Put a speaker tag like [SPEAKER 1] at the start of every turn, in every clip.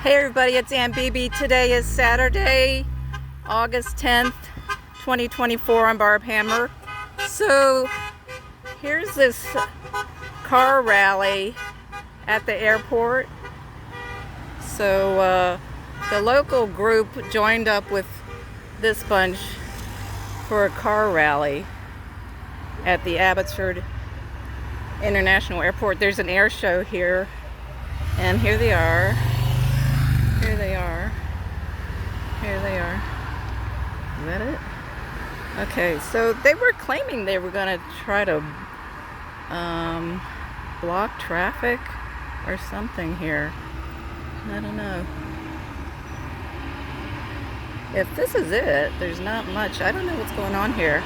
[SPEAKER 1] Hey everybody, it's Aunt BB. Today is Saturday, August 10th, 2024. I'm Barb Hammer. So here's this car rally at the airport. So the local group joined up with this bunch for a car rally at the Abbotsford International Airport. There's an air show here, and here they are. Here they are. Here they are. Is that it? Okay, so they were claiming they were going to try to block traffic or something here. I don't know. If this is it, there's not much. I don't know what's going on here.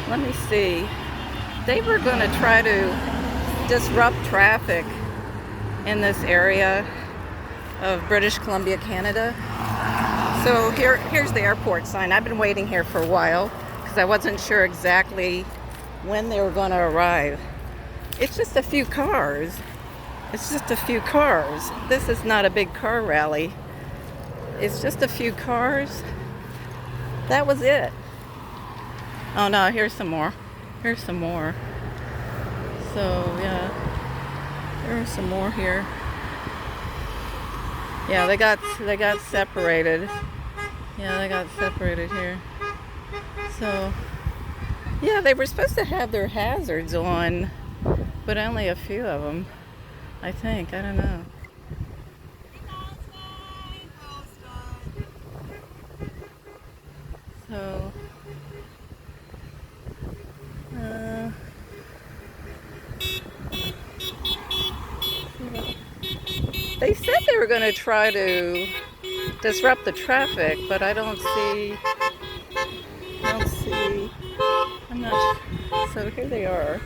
[SPEAKER 1] Let me see. They were going to try to disrupt traffic in this area of British Columbia, Canada. So here's the airport sign. I've been waiting here for a while because I wasn't sure exactly when they were going to arrive. It's just a few cars. It's just a few cars. This is not a big car rally. It's just a few cars. That was it. Oh no, here's some more. Here's some more. So yeah, there's some more here. Yeah, they got separated. Yeah, they got separated here. So, yeah, they were supposed to have their hazards on, but only a few of them, I think. I don't know. So, they said they were going to try to disrupt the traffic, but I don't see, I'm not, so here they are.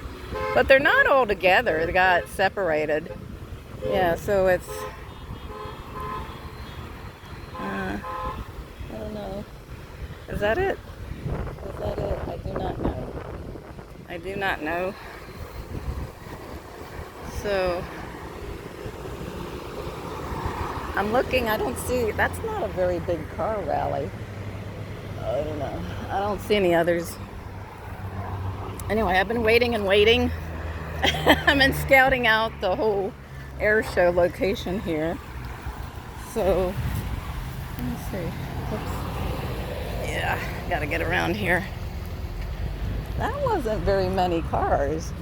[SPEAKER 1] But they're not all together, they got separated. Yeah, so it's, I don't know. Is that it? Is that it? I do not know. I do not know. So, I'm looking, I don't see, that's not a very big car rally. I don't know. I don't see any others. Anyway, I've been waiting and waiting. I've been scouting out the whole air show location here. So, let me see. Oops. Yeah, gotta get around here. That wasn't very many cars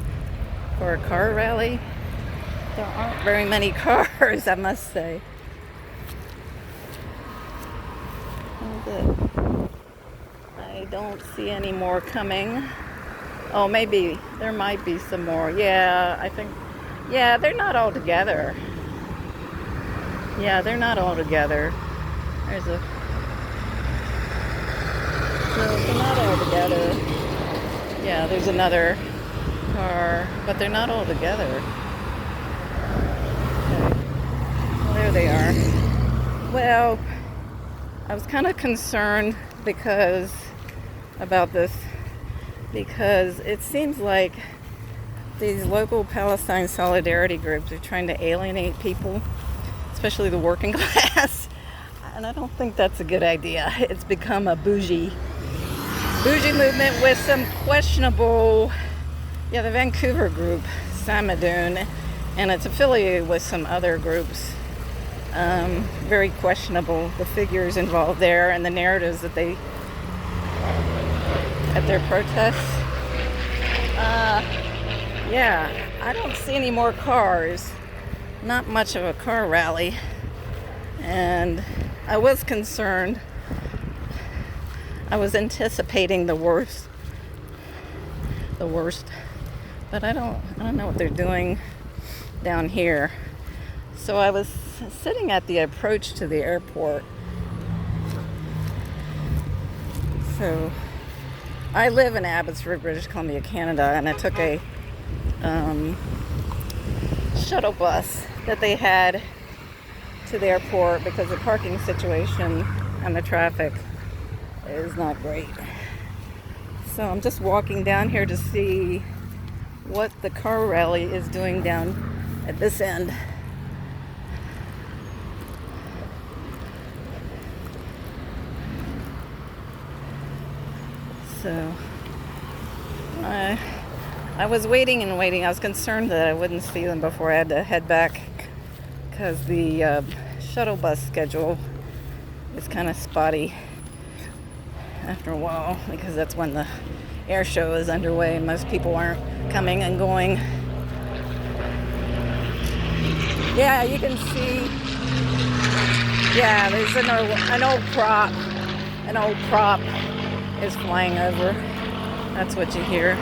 [SPEAKER 1] for a car rally. There aren't very many cars, I must say. I don't see any more coming. Oh, maybe there might be some more. Yeah, I think, yeah, they're not all together. Yeah, they're not all together. There's a, no, they're not all together. Yeah, there's another car, but they're not all together. Okay. Well, there they are. Well, I was kind of concerned about this because it seems like these local Palestine solidarity groups are trying to alienate people, especially the working class, and I don't think that's a good idea. It's become a bougie movement with some questionable, yeah, the Vancouver group, Samidoun, and it's affiliated with some other groups. Very questionable, the figures involved there and the narratives that they, at their protests. Yeah, I don't see any more cars. Not much of a car rally. And I was concerned. I was anticipating the worst. But I don't know what they're doing down here. So I was sitting at the approach to the airport. So I live in Abbotsford, British Columbia, Canada, and I took a shuttle bus that they had to the airport because the parking situation and the traffic is not great. So I'm just walking down here to see what the car rally is doing down at this end. So I was waiting and waiting. I was concerned that I wouldn't see them before I had to head back because the shuttle bus schedule is kind of spotty after a while, because that's when the air show is underway and most people aren't coming and going. Yeah, you can see. Yeah, there's an old prop. An old prop is flying over. That's what you hear.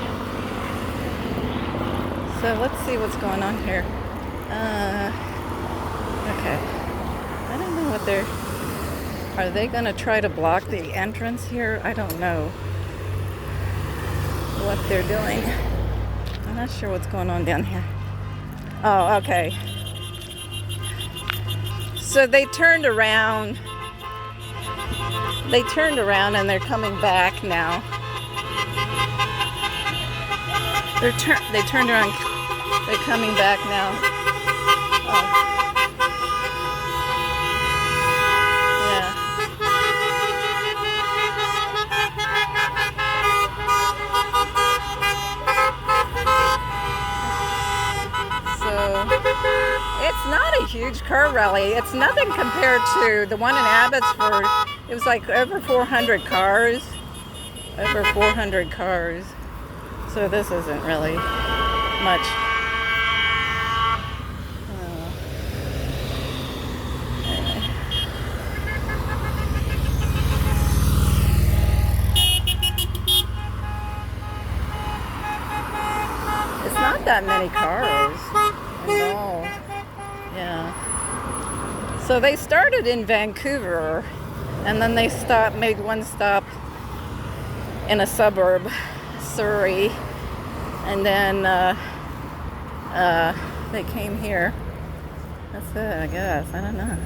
[SPEAKER 1] So let's see what's going on here. Okay. I don't know what they're... Are they going to try to block the entrance here? I don't know what they're doing. I'm not sure what's going on down here. Oh, okay. So they turned around. They turned around and they're coming back now. They turned around. They're coming back now. Oh. It's not a huge car rally. It's nothing compared to the one in Abbotsford. It was like over 400 cars. Over 400 cars. So this isn't really much. Anyway. It's not that many cars. No. Yeah. So they started in Vancouver, and then they made one stop in a suburb, Surrey, and then they came here. That's it, I guess. I don't know.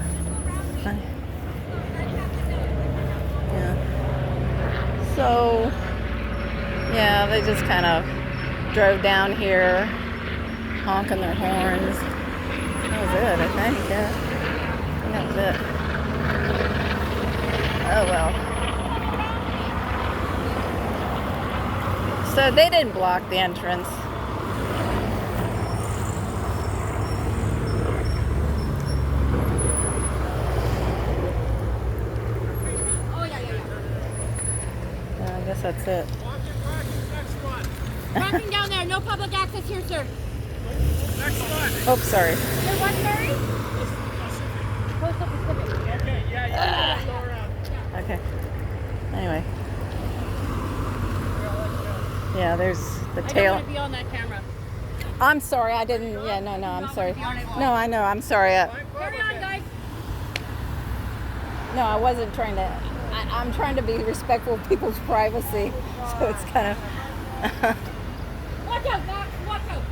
[SPEAKER 1] Yeah. So, yeah, they just kind of drove down here, honking their horns. That was it, I think, yeah. I think that was it. Oh, well. So they didn't block the entrance.
[SPEAKER 2] Oh, yeah.
[SPEAKER 1] Yeah, I guess that's it.
[SPEAKER 2] Parking down there, no public access here, sir.
[SPEAKER 3] Next one.
[SPEAKER 1] Oh, sorry.
[SPEAKER 2] There what, Mary? Postal Pacific.
[SPEAKER 3] Okay, yeah, go around.
[SPEAKER 1] Okay. Anyway. Yeah, there's the
[SPEAKER 2] I
[SPEAKER 1] tail.
[SPEAKER 2] don't want to be on that camera.
[SPEAKER 1] I'm sorry, I didn't. Yeah, no, I'm sorry. No, I know, I'm sorry.
[SPEAKER 2] Carry on, guys.
[SPEAKER 1] No, I wasn't trying to. I'm trying to be respectful of people's privacy. So it's kind of.
[SPEAKER 2] Watch out, Max. Watch out.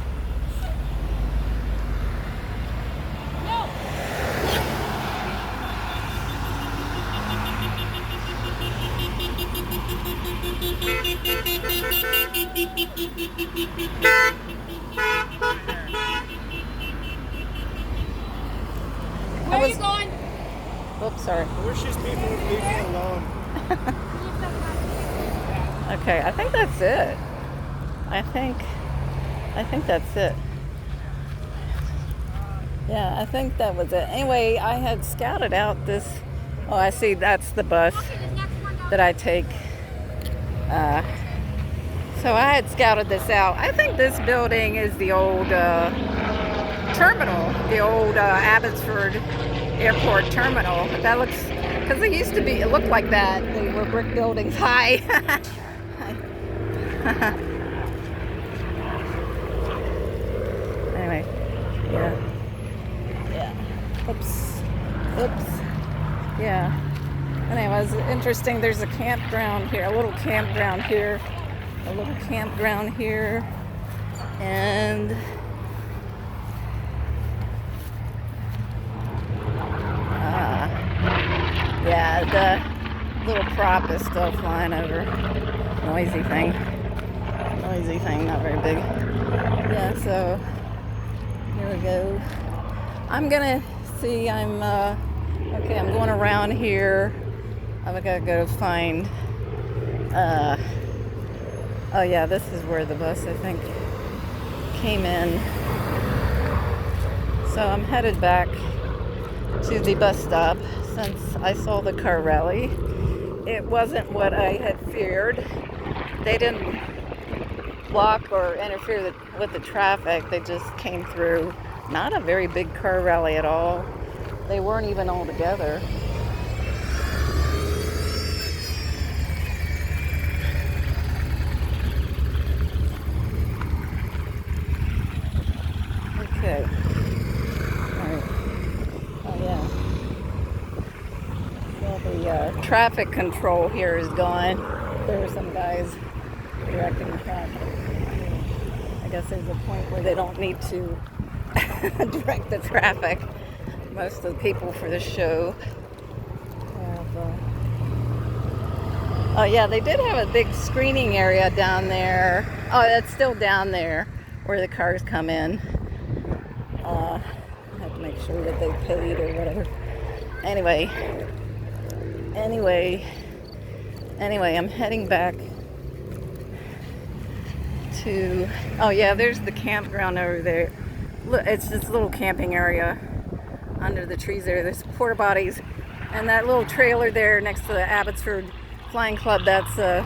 [SPEAKER 2] No. Where are you going?
[SPEAKER 1] Oops, sorry.
[SPEAKER 3] I wish these people would leave me alone.
[SPEAKER 1] Okay, I think that's it. I think that's it. Yeah, I think that was it. Anyway, I had scouted out this. Oh, I see. That's the bus that I take. So I had scouted this out. I think this building is the old terminal, the old Abbotsford Airport terminal. That looks, because it used to be, it looked like that. They were brick buildings high. Anyway, yeah. Oops. Yeah. Anyway, it's interesting. There's a campground here, a little campground here, and yeah, the little prop is still flying over. Noisy thing, not very big. Yeah, so here we go. I'm gonna see, okay, I'm going around here. I've got to go find Oh yeah, this is where the bus, I think, came in. So I'm headed back to the bus stop since I saw the car rally. It wasn't what I had feared. They didn't block or interfere with the traffic. They just came through. Not a very big car rally at all. They weren't even all together. Okay. Alright. Oh yeah. Well, the traffic control here is gone. There are some guys directing the traffic. I guess there's a point where they don't need to direct the traffic. Most of the people for the show have, oh yeah, they did have a big screening area down there. Oh, it's still down there where the cars come in. I have to make sure that they paid or whatever. Anyway, I'm heading back to, oh yeah, there's the campground over there. Look, it's this little camping area under the trees there. There's porta potties and that little trailer there next to the Abbotsford Flying Club. That's the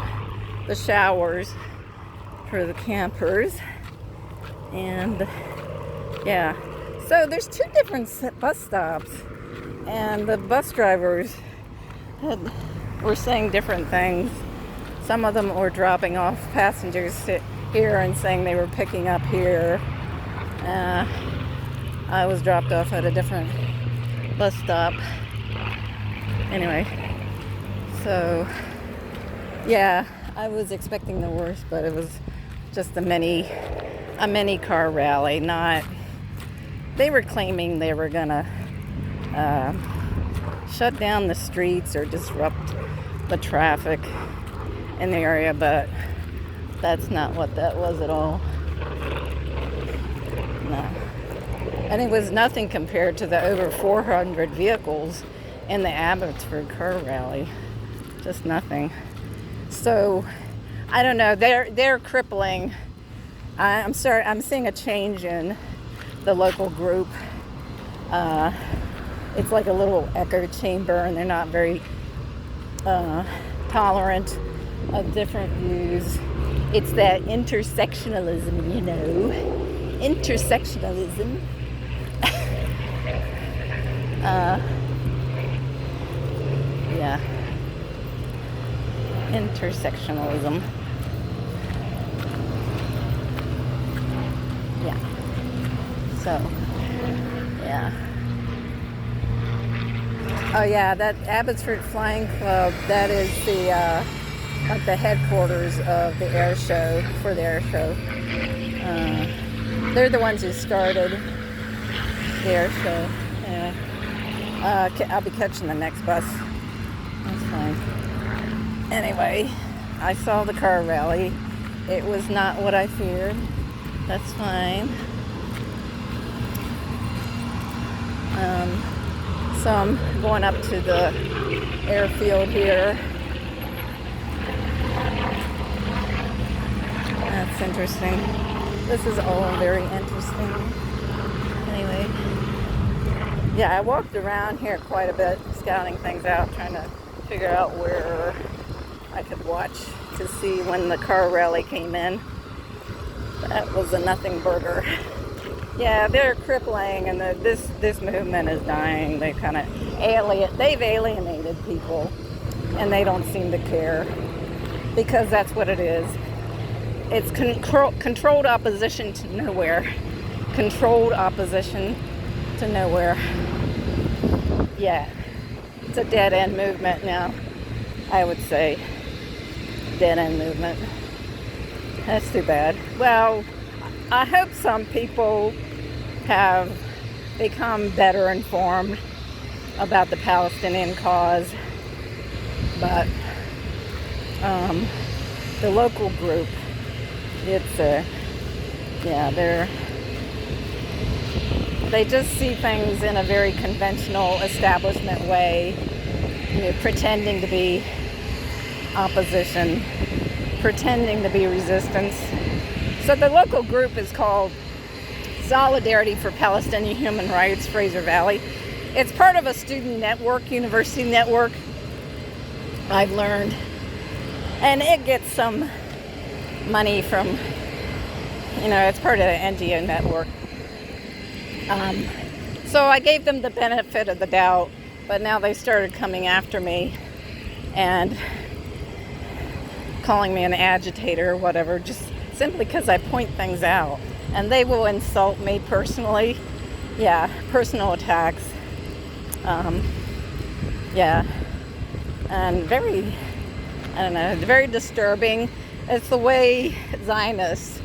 [SPEAKER 1] showers for the campers. And yeah, so there's two different bus stops, and the bus drivers were saying different things. Some of them were dropping off passengers here and saying they were picking up here. I was dropped off at a different bus stop. Anyway, so yeah, I was expecting the worst, but it was just a mini car rally. Not, they were claiming they were gonna shut down the streets or disrupt the traffic in the area, but that's not what that was at all. No. And it was nothing compared to the over 400 vehicles in the Abbotsford car rally. Just nothing. So, I don't know, they're crippling. I'm sorry, I'm seeing a change in the local group. It's like a little echo chamber, and they're not very tolerant of different views. It's that intersectionalism, you know. Intersectionalism. Yeah. Intersectionalism. Yeah. So, yeah. Oh yeah, that Abbotsford Flying Club, that is the like the headquarters of the air show, for the air show. They're the ones who started the air show. Yeah. I'll be catching the next bus. That's fine. Anyway, I saw the car rally. It was not what I feared. That's fine. So I'm going up to the airfield here. That's interesting. This is all very interesting. Anyway, yeah, I walked around here quite a bit, scouting things out, trying to figure out where I could watch to see when the car rally came in. That was a nothing burger. Yeah, they're crippling, and this movement is dying. They kind of they've alienated people, and they don't seem to care, because that's what it is. It's controlled opposition to nowhere. Controlled opposition to nowhere. Yeah, it's a dead-end movement now, I would say. Dead-end movement. That's too bad. Well, I hope some people have become better informed about the Palestinian cause, but the local group, it's they just see things in a very conventional establishment way, pretending to be opposition pretending to be resistance. So the local group is called Solidarity for Palestinian Human Rights, Fraser Valley. It's part of a student network, university network, I've learned. And it gets some money from, it's part of the NGO network. So I gave them the benefit of the doubt, but now they started coming after me and calling me an agitator or whatever, just simply because I point things out. And they will insult me personally. Yeah, personal attacks. Yeah. And very disturbing. It's the way Zionists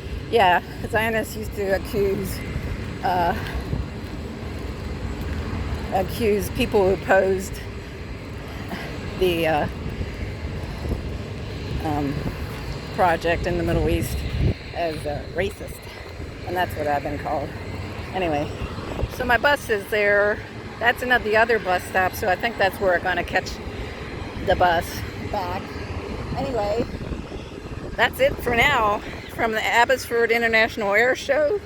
[SPEAKER 1] used to accuse people who opposed the project in the Middle East as racist. And that's what I've been called. Anyway, so my bus is there. That's the other bus stop, so I think that's where I'm going to catch the bus back. Anyway, that's it for now from the Abbotsford International Airshow.